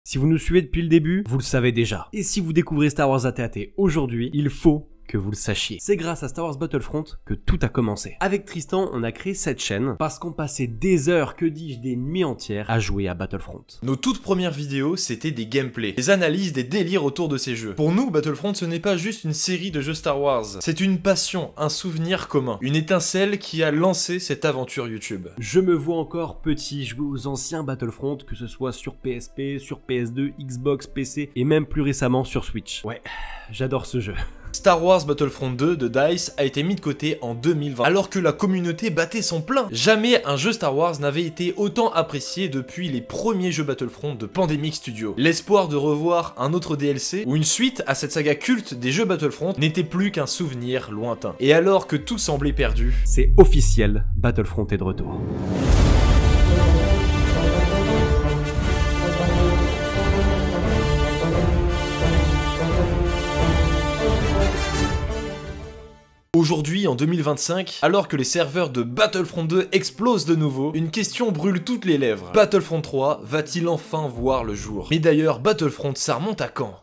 Si vous nous suivez depuis le début, vous le savez déjà. Et si vous découvrez Star Wars AT-AT aujourd'hui, il faut que vous le sachiez. C'est grâce à Star Wars Battlefront que tout a commencé. Avec Tristan, on a créé cette chaîne parce qu'on passait des heures, que dis-je, des nuits entières à jouer à Battlefront. Nos toutes premières vidéos, c'était des gameplays, des analyses, des délires autour de ces jeux. Pour nous, Battlefront, ce n'est pas juste une série de jeux Star Wars, c'est une passion, un souvenir commun, une étincelle qui a lancé cette aventure YouTube. Je me vois encore petit jouer aux anciens Battlefront, que ce soit sur PSP, sur PS2, Xbox, PC et même plus récemment sur Switch. Ouais, j'adore ce jeu. Star Wars Battlefront 2 de DICE a été mis de côté en 2020, alors que la communauté battait son plein. Jamais un jeu Star Wars n'avait été autant apprécié depuis les premiers jeux Battlefront de Pandemic Studios. L'espoir de revoir un autre DLC ou une suite à cette saga culte des jeux Battlefront n'était plus qu'un souvenir lointain. Et alors que tout semblait perdu, c'est officiel, Battlefront est de retour. Aujourd'hui, en 2025, alors que les serveurs de Battlefront 2 explosent de nouveau, une question brûle toutes les lèvres. Battlefront 3 va-t-il enfin voir le jour? Mais d'ailleurs, Battlefront, ça remonte à quand?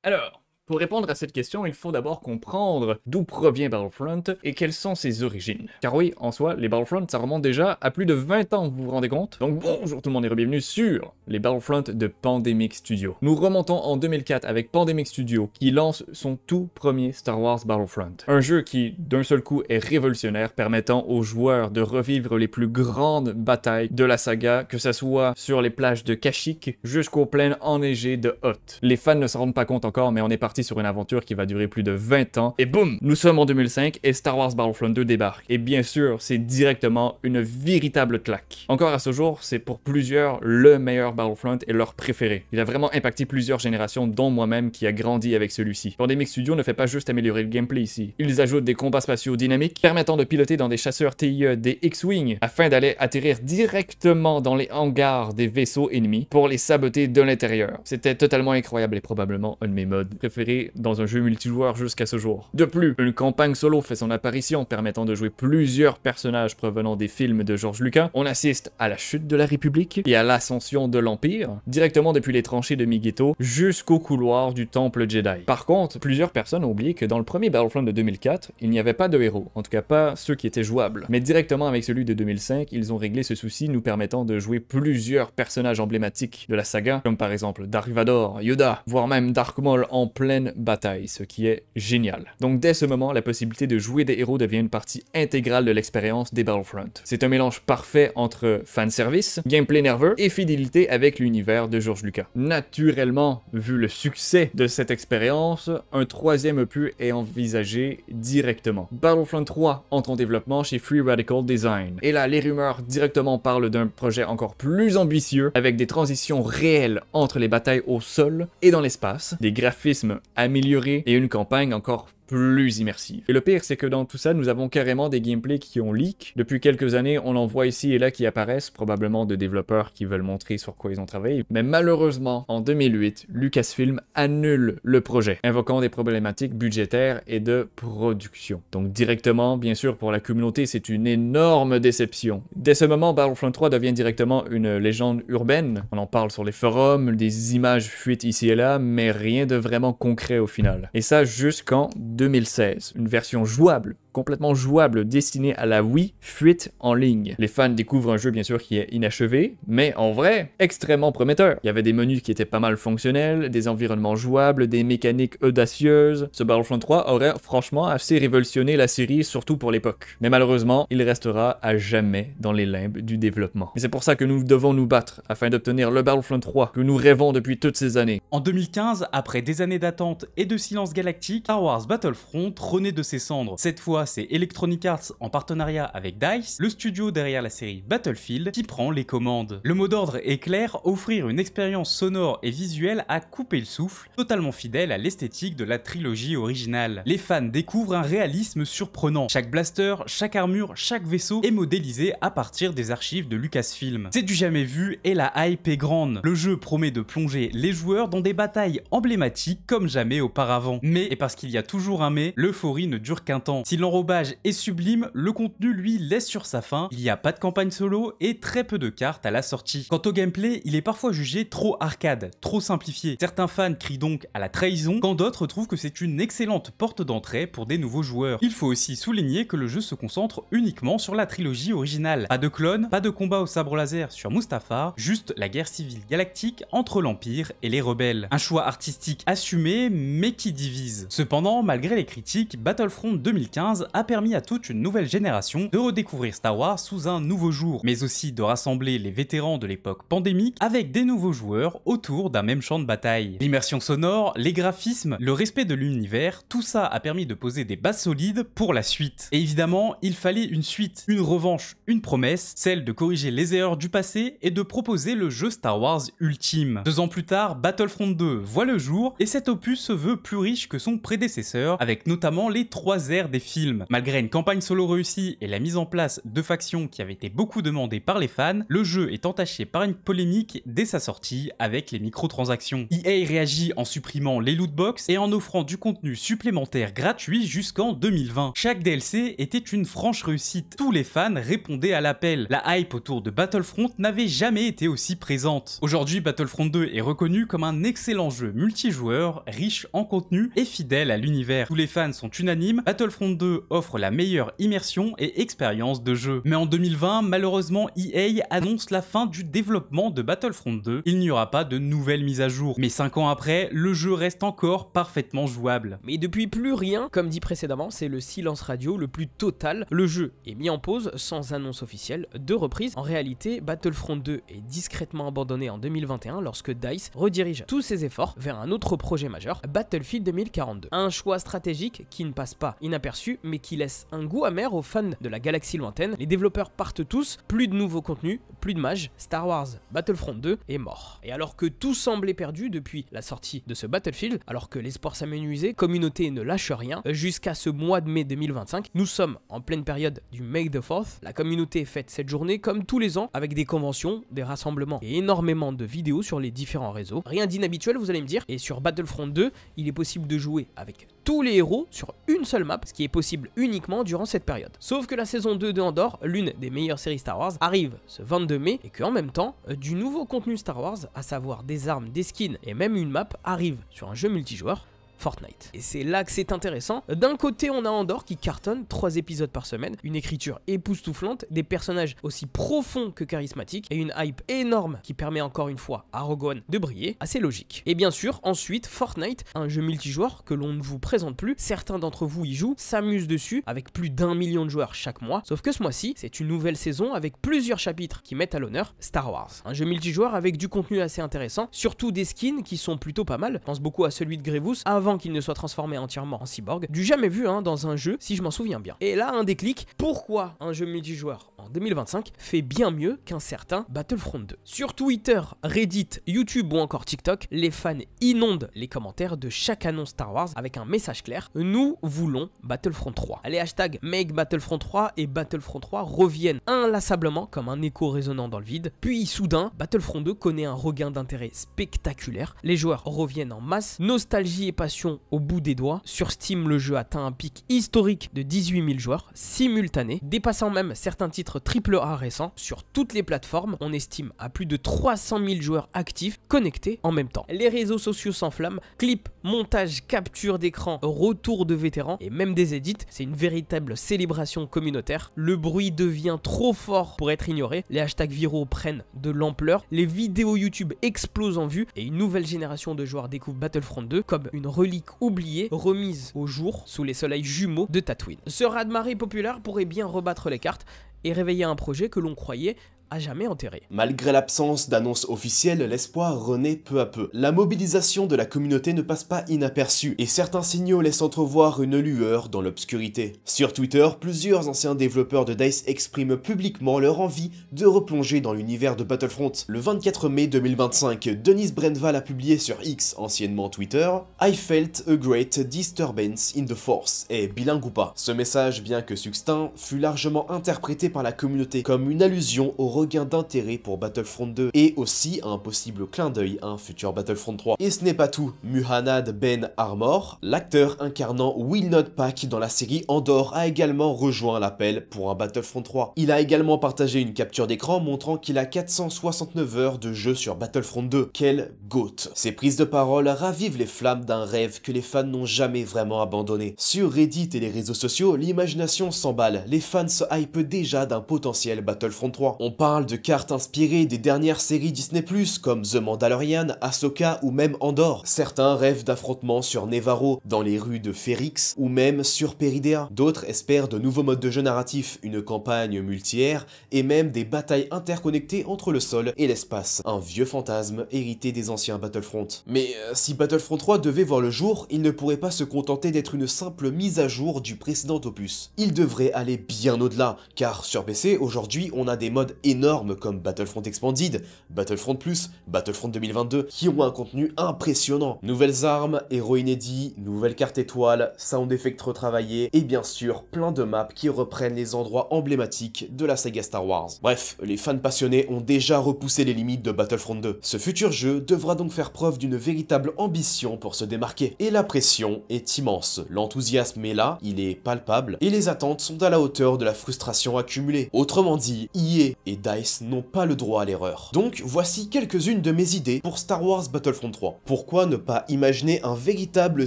Alors, pour répondre à cette question, il faut d'abord comprendre d'où provient Battlefront et quelles sont ses origines. Car oui, en soi, les Battlefront, ça remonte déjà à plus de 20 ans, vous vous rendez compte? Donc bonjour tout le monde et bienvenue sur les Battlefront de Pandemic Studios. Nous remontons en 2004 avec Pandemic Studios qui lance son tout premier Star Wars Battlefront. Un jeu qui, d'un seul coup, est révolutionnaire, permettant aux joueurs de revivre les plus grandes batailles de la saga, que ça soit sur les plages de Kashyyyk jusqu'aux plaines enneigées de Hoth. Les fans ne se rendent pas compte encore, mais on est parti sur une aventure qui va durer plus de 20 ans, et boum, nous sommes en 2005 et Star Wars Battlefront 2 débarque. Et bien sûr, c'est directement une véritable claque. Encore à ce jour, c'est pour plusieurs le meilleur Battlefront et leur préféré. Il a vraiment impacté plusieurs générations, dont moi-même qui a grandi avec celui-ci. Pandemic Studios ne fait pas juste améliorer le gameplay ici. Ils ajoutent des combats spatiaux dynamiques, permettant de piloter dans des chasseurs TIE des X-Wing, afin d'aller atterrir directement dans les hangars des vaisseaux ennemis pour les saboter de l'intérieur. C'était totalement incroyable et probablement un de mes modes préférés dans un jeu multijoueur jusqu'à ce jour. De plus, une campagne solo fait son apparition, permettant de jouer plusieurs personnages provenant des films de George Lucas. On assiste à la chute de la République et à l'ascension de l'Empire, directement depuis les tranchées de Mighetto jusqu'au couloir du Temple Jedi. Par contre, plusieurs personnes ont oublié que dans le premier Battlefront de 2004, il n'y avait pas de héros, en tout cas pas ceux qui étaient jouables. Mais directement avec celui de 2005, ils ont réglé ce souci, nous permettant de jouer plusieurs personnages emblématiques de la saga, comme par exemple Dark Vador, Yoda, voire même Dark Maul en pleine bataille, ce qui est génial. Donc dès ce moment, la possibilité de jouer des héros devient une partie intégrale de l'expérience des Battlefront. C'est un mélange parfait entre fanservice, gameplay nerveux et fidélité avec l'univers de George Lucas. Naturellement, vu le succès de cette expérience, un troisième opus est envisagé directement. Battlefront 3 entre en développement chez Free Radical Design. Et là, les rumeurs directement parlent d'un projet encore plus ambitieux, avec des transitions réelles entre les batailles au sol et dans l'espace, des graphismes améliorés et une campagne encore plus immersive. Et le pire, c'est que dans tout ça, nous avons carrément des gameplays qui ont leak. Depuis quelques années, on en voit ici et là qui apparaissent, probablement de développeurs qui veulent montrer sur quoi ils ont travaillé. Mais malheureusement, en 2008, Lucasfilm annule le projet, invoquant des problématiques budgétaires et de production. Donc directement, bien sûr, pour la communauté, c'est une énorme déception. Dès ce moment, Battlefront 3 devient directement une légende urbaine. On en parle sur les forums, des images fuitent ici et là, mais rien de vraiment concret au final. Et ça jusqu'en 2016, une version jouable, complètement jouable, destinée à la Wii, fuite en ligne. Les fans découvrent un jeu bien sûr qui est inachevé, mais en vrai, extrêmement prometteur. Il y avait des menus qui étaient pas mal fonctionnels, des environnements jouables, des mécaniques audacieuses. Ce Battlefront 3 aurait franchement assez révolutionné la série, surtout pour l'époque. Mais malheureusement, il restera à jamais dans les limbes du développement. Et c'est pour ça que nous devons nous battre, afin d'obtenir le Battlefront 3 que nous rêvons depuis toutes ces années. En 2015, après des années d'attente et de silence galactique, Star Wars Battlefront renaît de ses cendres. Cette fois, c'est Electronic Arts en partenariat avec DICE, le studio derrière la série Battlefield, qui prend les commandes. Le mot d'ordre est clair, offrir une expérience sonore et visuelle à couper le souffle, totalement fidèle à l'esthétique de la trilogie originale. Les fans découvrent un réalisme surprenant. Chaque blaster, chaque armure, chaque vaisseau est modélisé à partir des archives de Lucasfilm. C'est du jamais vu et la hype est grande. Le jeu promet de plonger les joueurs dans des batailles emblématiques comme jamais auparavant. Mais, et parce qu'il y a toujours un mais, l'euphorie ne dure qu'un temps. S'il en L'enrobage est sublime, le contenu lui laisse sur sa faim, il n'y a pas de campagne solo et très peu de cartes à la sortie. Quant au gameplay, il est parfois jugé trop arcade, trop simplifié. Certains fans crient donc à la trahison, quand d'autres trouvent que c'est une excellente porte d'entrée pour des nouveaux joueurs. Il faut aussi souligner que le jeu se concentre uniquement sur la trilogie originale. Pas de clones, pas de combat au sabre laser sur Mustafar, juste la guerre civile galactique entre l'Empire et les rebelles. Un choix artistique assumé, mais qui divise. Cependant, malgré les critiques, Battlefront 2015 a permis à toute une nouvelle génération de redécouvrir Star Wars sous un nouveau jour, mais aussi de rassembler les vétérans de l'époque pandémique avec des nouveaux joueurs autour d'un même champ de bataille. L'immersion sonore, les graphismes, le respect de l'univers, tout ça a permis de poser des bases solides pour la suite. Et évidemment, il fallait une suite, une revanche, une promesse, celle de corriger les erreurs du passé et de proposer le jeu Star Wars ultime. 2 ans plus tard, Battlefront 2 voit le jour et cet opus se veut plus riche que son prédécesseur, avec notamment les 3 ères des films. Malgré une campagne solo réussie et la mise en place de factions qui avaient été beaucoup demandées par les fans, le jeu est entaché par une polémique dès sa sortie avec les microtransactions. EA réagit en supprimant les lootbox et en offrant du contenu supplémentaire gratuit jusqu'en 2020. Chaque DLC était une franche réussite. Tous les fans répondaient à l'appel. La hype autour de Battlefront n'avait jamais été aussi présente. Aujourd'hui, Battlefront 2 est reconnu comme un excellent jeu multijoueur, riche en contenu et fidèle à l'univers. Tous les fans sont unanimes, Battlefront 2 offre la meilleure immersion et expérience de jeu. Mais en 2020, malheureusement, EA annonce la fin du développement de Battlefront 2. Il n'y aura pas de nouvelles mises à jour. Mais 5 ans après, le jeu reste encore parfaitement jouable. Mais depuis plus rien, comme dit précédemment, c'est le silence radio le plus total. Le jeu est mis en pause sans annonce officielle de reprise. En réalité, Battlefront 2 est discrètement abandonné en 2021 lorsque DICE redirige tous ses efforts vers un autre projet majeur, Battlefield 2042. Un choix stratégique qui ne passe pas inaperçu, mais qui laisse un goût amer aux fans de la galaxie lointaine. Les développeurs partent tous, plus de nouveaux contenus, plus de mages, Star Wars Battlefront 2 est mort. Et alors que tout semblait perdu depuis la sortie de ce Battlefield, alors que l'espoir s'amenuisait, communauté ne lâche rien, jusqu'à ce mois de mai 2025, nous sommes en pleine période du May the 4th. La communauté fête cette journée comme tous les ans avec des conventions, des rassemblements et énormément de vidéos sur les différents réseaux. Rien d'inhabituel, vous allez me dire, et sur Battlefront 2, il est possible de jouer avec tous les héros sur une seule map, ce qui est possible uniquement durant cette période. Sauf que la saison 2 de Andor, l'une des meilleures séries Star Wars, arrive ce 22 mai et qu'en même temps, du nouveau contenu Star Wars, à savoir des armes, des skins et même une map, arrive sur un jeu multijoueur, Fortnite. Et c'est là que c'est intéressant. D'un côté, on a Andor qui cartonne 3 épisodes par semaine, une écriture époustouflante, des personnages aussi profonds que charismatiques et une hype énorme qui permet encore une fois à Rogue One de briller, assez logique. Et bien sûr, ensuite, Fortnite, un jeu multijoueur que l'on ne vous présente plus, certains d'entre vous y jouent, s'amusent dessus avec plus d'1 million de joueurs chaque mois, sauf que ce mois-ci, c'est une nouvelle saison avec plusieurs chapitres qui mettent à l'honneur Star Wars. Un jeu multijoueur avec du contenu assez intéressant, surtout des skins qui sont plutôt pas mal, je pense beaucoup à celui de Grievous, avant qu'il ne soit transformé entièrement en cyborg, du jamais vu dans un jeu si je m'en souviens bien. Et là un déclic, pourquoi un jeu multijoueur en 2025 fait bien mieux qu'un certain Battlefront 2. Sur Twitter, Reddit, YouTube ou encore TikTok, les fans inondent les commentaires de chaque annonce Star Wars avec un message clair, nous voulons Battlefront 3. Les hashtags Make Battlefront 3 et Battlefront 3 reviennent inlassablement comme un écho résonnant dans le vide, puis soudain, Battlefront 2 connaît un regain d'intérêt spectaculaire, les joueurs reviennent en masse, nostalgie et passion au bout des doigts. Sur Steam, le jeu atteint un pic historique de 18 000 joueurs simultanés, dépassant même certains titres AAA récents. Sur toutes les plateformes, on estime à plus de 300 000 joueurs actifs connectés en même temps. Les réseaux sociaux s'enflamment, clips, montage, capture d'écran, retour de vétérans et même des edits. C'est une véritable célébration communautaire. Le bruit devient trop fort pour être ignoré, les hashtags viraux prennent de l'ampleur, les vidéos YouTube explosent en vue et une nouvelle génération de joueurs découvre Battlefront 2 comme une relique oubliée, remise au jour sous les soleils jumeaux de Tatooine. Ce raz-de-marée populaire pourrait bien rebattre les cartes et réveiller un projet que l'on croyait à jamais enterré. Malgré l'absence d'annonce officielle, l'espoir renaît peu à peu. La mobilisation de la communauté ne passe pas inaperçue, et certains signaux laissent entrevoir une lueur dans l'obscurité. Sur Twitter, plusieurs anciens développeurs de DICE expriment publiquement leur envie de replonger dans l'univers de Battlefront. Le 24 mai 2025, Denis Brenval a publié sur X, anciennement Twitter, « I felt a great disturbance in the force » et bilingue ou pas. Ce message, bien que succinct, fut largement interprété par la communauté comme une allusion au regain d'intérêt pour Battlefront 2 et aussi un possible clin d'œil à un futur Battlefront 3. Et ce n'est pas tout, Muhannad Ben Armor, l'acteur incarnant Will Not Pack dans la série Andor, a également rejoint l'appel pour un Battlefront 3. Il a également partagé une capture d'écran montrant qu'il a 469 heures de jeu sur Battlefront 2. Quel GOAT! Ces prises de parole ravivent les flammes d'un rêve que les fans n'ont jamais vraiment abandonné. Sur Reddit et les réseaux sociaux, l'imagination s'emballe, les fans se hypent déjà d'un potentiel Battlefront 3. On parle de cartes inspirées des dernières séries Disney+, comme The Mandalorian, Ahsoka ou même Andor. Certains rêvent d'affrontements sur Nevarro, dans les rues de Ferrix, ou même sur Peridea. D'autres espèrent de nouveaux modes de jeu narratifs, une campagne multi-ère, et même des batailles interconnectées entre le sol et l'espace. Un vieux fantasme hérité des anciens Battlefront. Mais si Battlefront 3 devait voir le jour, il ne pourrait pas se contenter d'être une simple mise à jour du précédent opus. Il devrait aller bien au-delà, car sur PC, aujourd'hui, on a des modes énormes comme Battlefront Expanded, Battlefront Plus, Battlefront 2022, qui ont un contenu impressionnant. Nouvelles armes, héros inédits, nouvelles cartes étoiles, sound effects retravaillés, et bien sûr, plein de maps qui reprennent les endroits emblématiques de la saga Star Wars. Bref, les fans passionnés ont déjà repoussé les limites de Battlefront 2. Ce futur jeu devra donc faire preuve d'une véritable ambition pour se démarquer. Et la pression est immense. L'enthousiasme est là, il est palpable, et les attentes sont à la hauteur de la frustration accumulée. Autrement dit, EA et DICE n'ont pas le droit à l'erreur. Donc voici quelques-unes de mes idées pour Star Wars Battlefront 3. Pourquoi ne pas imaginer un véritable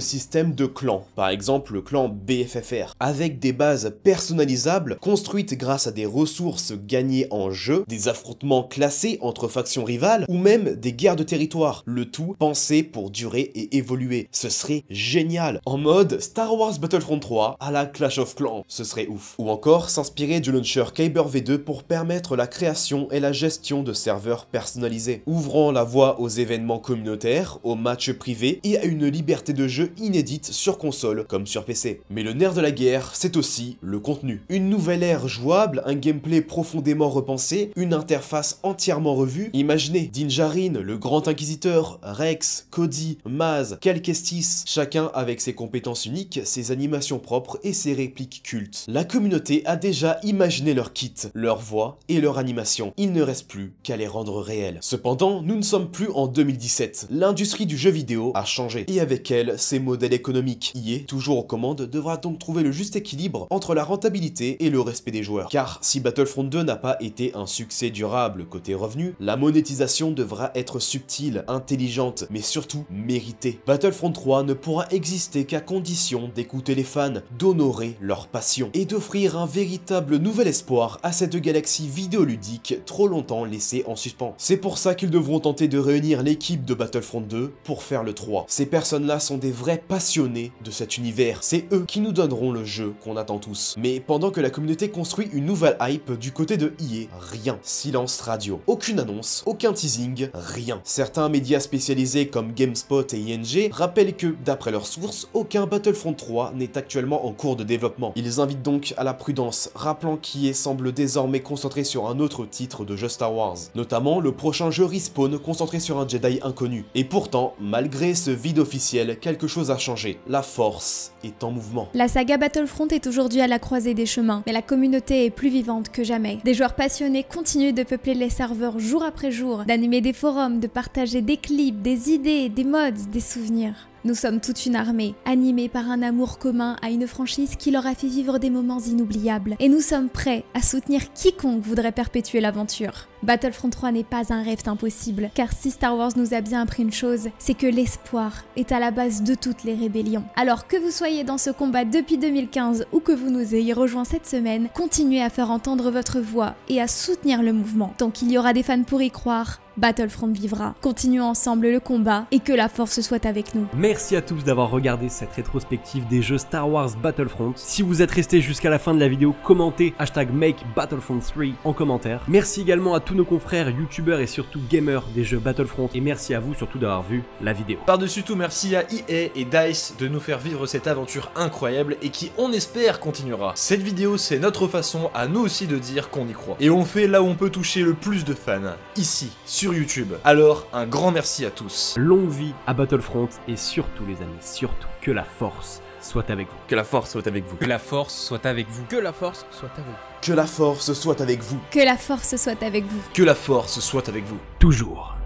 système de clans, par exemple le clan BFFR, avec des bases personnalisables, construites grâce à des ressources gagnées en jeu, des affrontements classés entre factions rivales, ou même des guerres de territoire, le tout pensé pour durer et évoluer. Ce serait génial, en mode Star Wars Battlefront 3 à la Clash of Clans, ce serait ouf. Ou encore s'inspirer du launcher Kyber V2 pour permettre la création et la gestion de serveurs personnalisés, ouvrant la voie aux événements communautaires, aux matchs privés et à une liberté de jeu inédite sur console comme sur PC. Mais le nerf de la guerre, c'est aussi le contenu. Une nouvelle ère jouable, un gameplay profondément repensé, une interface entièrement revue. Imaginez Din Djarin, le grand inquisiteur, Rex, Cody, Maz, Cal Kestis, chacun avec ses compétences uniques, ses animations propres et ses répliques cultes. La communauté a déjà imaginé leur kit, leur voix et leur animation. Il ne reste plus qu'à les rendre réels. Cependant, nous ne sommes plus en 2017. L'industrie du jeu vidéo a changé, et avec elle, ses modèles économiques. EA, toujours aux commandes, devra donc trouver le juste équilibre entre la rentabilité et le respect des joueurs. Car si Battlefront 2 n'a pas été un succès durable côté revenus, la monétisation devra être subtile, intelligente, mais surtout méritée. Battlefront 3 ne pourra exister qu'à condition d'écouter les fans, d'honorer leur passion, et d'offrir un véritable nouvel espoir à cette galaxie vidéoludique trop longtemps laissée en suspens. C'est pour ça qu'ils devront tenter de réunir l'équipe de Battlefront 2 pour faire le 3. Ces personnes-là sont des vrais passionnés de cet univers. C'est eux qui nous donneront le jeu qu'on attend tous. Mais pendant que la communauté construit une nouvelle hype du côté de EA, rien. Silence radio. Aucune annonce, aucun teasing, rien. Certains médias spécialisés comme GameSpot et ING rappellent que, d'après leurs sources, aucun Battlefront 3 n'est actuellement en cours de développement. Ils invitent donc à la prudence, rappelant qu'EA semble désormais concentré sur un autre titre de jeu Star Wars, notamment le prochain jeu Respawn concentré sur un Jedi inconnu. Et pourtant, malgré ce vide officiel, quelque chose a changé. La Force est en mouvement. La saga Battlefront est aujourd'hui à la croisée des chemins, mais la communauté est plus vivante que jamais. Des joueurs passionnés continuent de peupler les serveurs jour après jour, d'animer des forums, de partager des clips, des idées, des mods, des souvenirs. Nous sommes toute une armée, animée par un amour commun à une franchise qui leur a fait vivre des moments inoubliables. Et nous sommes prêts à soutenir quiconque voudrait perpétuer l'aventure. Battlefront 3 n'est pas un rêve impossible, car si Star Wars nous a bien appris une chose, c'est que l'espoir est à la base de toutes les rébellions. Alors que vous soyez dans ce combat depuis 2015 ou que vous nous ayez rejoint cette semaine, continuez à faire entendre votre voix et à soutenir le mouvement. Tant qu'il y aura des fans pour y croire, Battlefront vivra. Continuons ensemble le combat et que la force soit avec nous. Merci à tous d'avoir regardé cette rétrospective des jeux Star Wars Battlefront. Si vous êtes restés jusqu'à la fin de la vidéo, commentez #MakeBattlefront3 en commentaire. Merci également à tous nos confrères youtubeurs et surtout gamers des jeux Battlefront, et merci à vous surtout d'avoir vu la vidéo. Par-dessus tout, merci à EA et DICE de nous faire vivre cette aventure incroyable et qui, on espère, continuera. Cette vidéo, c'est notre façon à nous aussi de dire qu'on y croit. Et on le fait là où on peut toucher le plus de fans, ici, sur YouTube. Alors, un grand merci à tous. Longue vie à Battlefront et surtout les amis, surtout que la force soit avec vous. Que la force soit avec vous. Que la force soit avec vous. Que la force soit avec vous. Que la force soit avec vous. Que la force soit avec vous. Que la force soit avec vous. Toujours.